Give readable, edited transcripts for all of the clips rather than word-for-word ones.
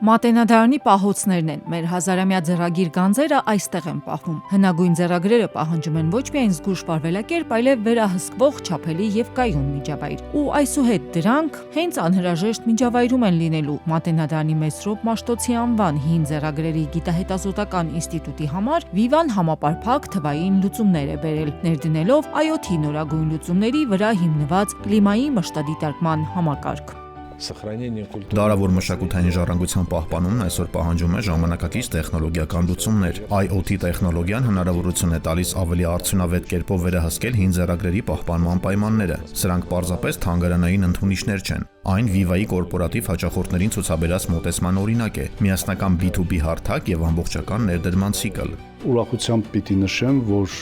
Մատենադարանի պահոցներն են, մեր հազարամյա ձեռագիր գանձերը այստեղ են պահվում։ Հնագույն ձեռագրերը պահանջում են ոչ միայն զգույշ վարվելակերպ, այլև վերահսկվող, չափելի եւ կայուն միջավայր։ Ու այսուհետ դրանք հենց անհրաժեշտ միջավայրում են լինելու Մատենադարանի Մեսրոպ Մաշտոցի անվան հին ձեռագրերի գիտահետազոտական ինստիտուտի համար Vivan համապարփակ թվային լուծումներ է բերել, ներդնելով IoT նորագույն լուծումների վրա հիմնված կլիմայի մշտադիտարկման համակարգ։ Դարավոր մշակութային ժառանգության պահպանումն այսօր պահանջում է ժամանակակից տեխնոլոգիական լուծումներ։ IoT տեխնոլոգիան հնարավորություն է տալիս ավելի արդյունավետ կերպով վերահսկել հին ձեռագրերի պահպանման պայմանները։ Սրանք պարզապես թանգարանային ընդունիչներ չեն։ Այն Viva-ի կորպորատիվ հաճախորդներին ցուցաբերած մոտեցման օրինակ է՝ միասնական B2B հարթակ եւ ամբողջական ներդրման ցիկլ։ Ուրախությամբ պիտի նշեմ, որ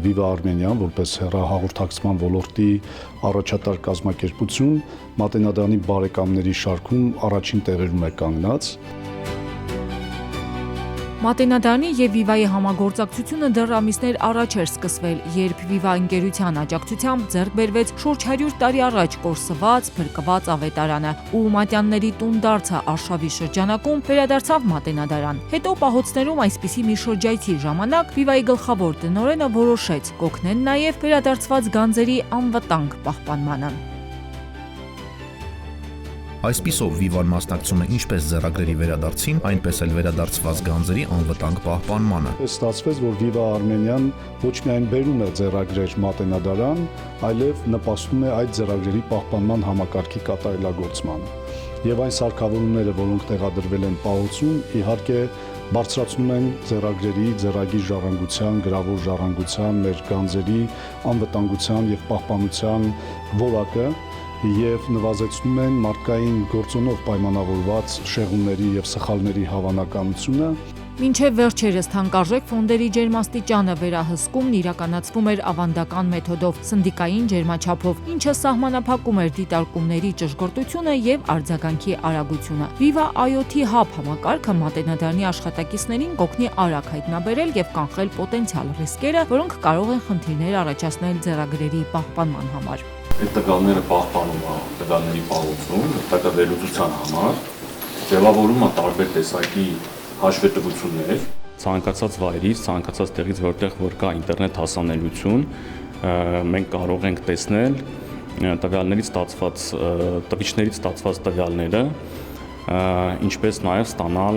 Viva Armenian որպես հեռահաղորդակցման ոլորտի առաջատար կազմակերպություն Մատենադարանի բարեկամների շարքում առաջին տեղերում է կանգնած։ Մատենադարանի եւ Viva-ի համագործակցությունը դեռ ամիսներ առաջ էր սկսվել, երբ Viva ընկերության աջակցությամբ ձեռք բերվեց շուրջ 100 տարի առաջ կորսված, փրկված ավետարանը, ու Մատյանների տուն դարձը Արշավի շրջանակում վերադարձավ Մատենադարան։ Հետո պահոցներում այսպիսի մի շրջայցի ժամանակ Viva-ի գլխավոր տնօրենը որոշեց կօգնեն նաեւ վերադարձված գանձերի անվտանգ պահպանմանը։ Այսպիսով Viva-ն մասնակցում է ինչպես ձեռագրերի վերադարձին, այնպես էլ վերադարձված գանձերի անվտանգ պահպանմանը։ Ստացվեց, որ Viva Armenian ոչ միայն բերում է ձեռագրեր Մատենադարան, այլև նպաստում է այդ ձեռագրերի պահպանման համակարգի կատարելագործմանը։ Եվ այն սարքավորումները, որոնք տեղադրվել են պահոցում, իհարկե բարձրացնում են ձեռագրերի, ձեռագիր ժառանգության, գրավոր ժառանգության, մեր գանձերի անվտանգության եւ պահպանության որակը եւ նվազեցնում են մարդկային գործոնով պայմանավորված շեղումների եւ սխալների հավանականությունը։ Մինչև վերջերս թանկարժեք ֆոնդերի ջերմաստիճանը վերահսկումն իրականացվում էր ավանդական մեթոդով, սնդիկային ջերմաչափով, ինչը սահմանափակում էր դիտարկումների ճշգրտությունը եւ արձագանքի արագությունը։ Viva IoT Hub համակարգը Մատենադարանի աշխատակիցներին կօգնի արագ հայտնաբերել եւ կանխել պոտենցիալ ռիսկերը, որոնք կարող են խնդիրներ առաջացնել ձեռագրերի պահպանման համար։ Այդ տվյալները պահպանում է տվյալների պահոցում, տվյալվերլուծության համար, ձևավորում է տարբեր տեսակի հաշվետվություններ, ցանկացած վայրից, ցանկացած տեղից, որտեղ որ կա ինտերնետ հասանելիություն, մենք կարող ենք տեսնել տվիչներից ստացված տվյալները, ինչպես նաև ստանալ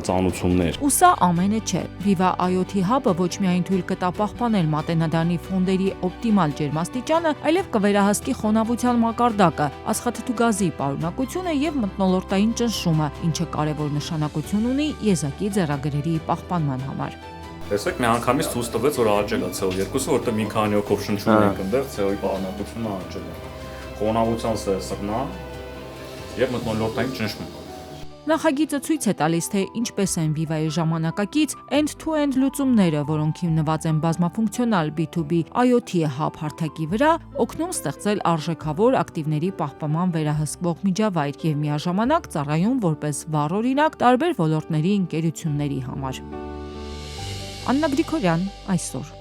ծանոթություններ։ Ու սա ամենը չէ։ Viva IoT Hub-ը ոչ միայն թույլ կտա պահպանել Մատենադարանի ֆոնդերի օպտիմալ ջերմաստիճանը, այլև կվերահսկի խոնավության մակարդակը, աստղաթթու գազի պարունակությունը եւ մթնոլորտային ճնշումը, ինչը կարևոր նշանակություն ունի եզակի ձեռագրերի պահպանման համար։ Տեսեք, մի անգամից ցույց տվեց, որ աճել է CO2-ը, որտեղ մի քանի հոգով շնչում ենք այնտեղ CO-ի պարունակությունը աճել է։ Խոնավության սերսռնա եւ մթնոլորտային ճնշում։ Նախագիծը ցույց է տալիս, թե ինչպես են Viva-ի ժամանակակից end-to-end լուծումները, որոնք հիմնված են բազմաֆունկցիոնալ B2B IoT Hub հարթակի վրա, օգնում ստեղծել արժեքավոր ակտիվների պահպանման վերահսկվող միջավայր եւ միաժամանակ ծառայում որպես վառ օրինակ տարբեր ոլորտների ընկերությունների համար։ Աննա Գրիգորյան, այսօր։